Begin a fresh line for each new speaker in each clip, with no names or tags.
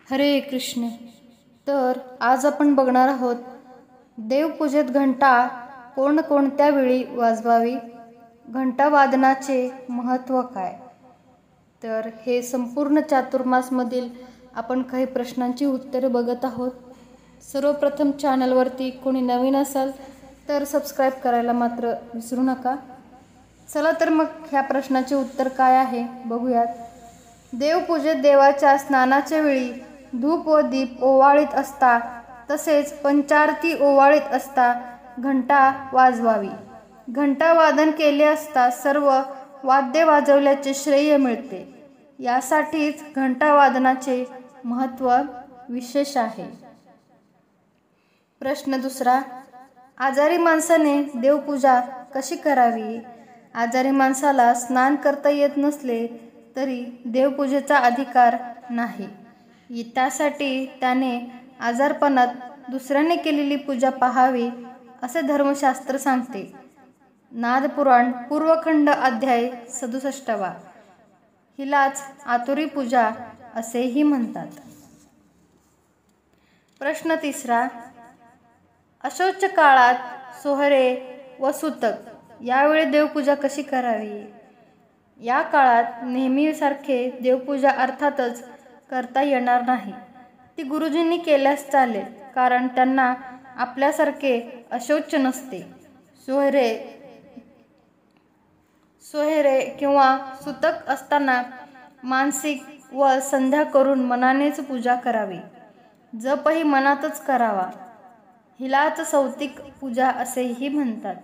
हरे कृष्ण। तर आज आपण बघणार आहोत देवपूजेत घंटा कोणकोणत्या वेळी वाजवावी, घंटा वादनाचे महत्त्व काय। तर हे संपूर्ण चातुर्मासमधील आपण काही प्रश्नांची उत्तरे बघत आहोत। सर्वप्रथम चॅनलवरती कोणी नवीन असाल तर सबस्क्राइब करायला मात्र विसरू नका। चला तर मग ह्या प्रश्नाचे उत्तर काय आहे बघूयात। देवपूजेत देवाच्या स्नानाच्या वेळी धूप व दीप ओवाळीत असता तसेच पंचारती ओवाळीत असता घंटा वाजवावी। घंटा वादन केले असता सर्व वाद्य वाजवल्याचे श्रेय मिळते, यासाठीच घंटा वादनाचे महत्त्व विशेष आहे। प्रश्न दुसरा, आजारी माणसाने देवपूजा कशी करावी। आजारी माणसाला स्नान करता येत नसले तरी देवपूजेचा अधिकार नाही, त्यासाठी त्याने आजारपणात दुसऱ्याने केलेली पूजा पाहावी असे धर्मशास्त्र सांगते। नादपुराण पूर्वखंड अध्याय 67 हिलाच आतुरी पूजा असेही म्हणतात। प्रश्न तिसरा, अशौच काळात सोहरे व सुतक यावेळी देवपूजा कशी करावी। या काळात नेहमीसारखे देवपूजा अर्थातच करता येणार नाही, ती गुरुजींनी केल्यास चालेल, कारण त्यांना आपल्यासारखे अशौच नसते। सोहरे किंवा सुतक असताना मानसिक व संध्या करून मनानेच पूजा करावी, जपही मनातच करावा, हिलाच सौतिक पूजा असेही म्हणतात।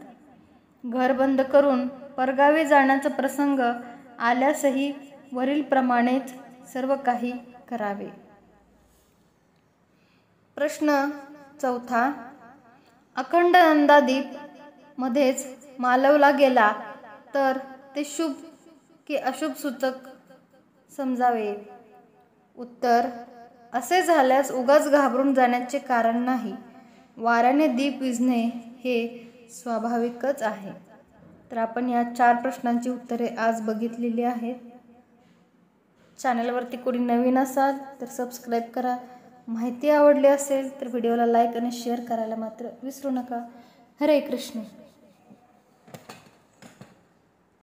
घर बंद करून परगावी जाण्याचा प्रसंग आल्यासही वरीलप्रमाणेच सर्व काही करावे। प्रश्न चौथा, अखंड नंदादीप मध्येच मालवला गेला तर ते शुभ की अशुभ सूतक समजावे। उत्तर, असे झाल्यास उगाच घाबरून जाण्याचे कारण नाही, वाऱ्याने दीप विझणे हे स्वाभाविकच आहे। तर आपण या 4 प्रश्नांची उत्तरे आज बघितलेली आहेत। चॅनलवरती कोणी नवीन असाल तर सबस्क्राइब करा। माहिती आवडली असेल तर व्हिडिओला लाईक आणि शेअर करायला मात्र विसरू नका। हरे कृष्ण।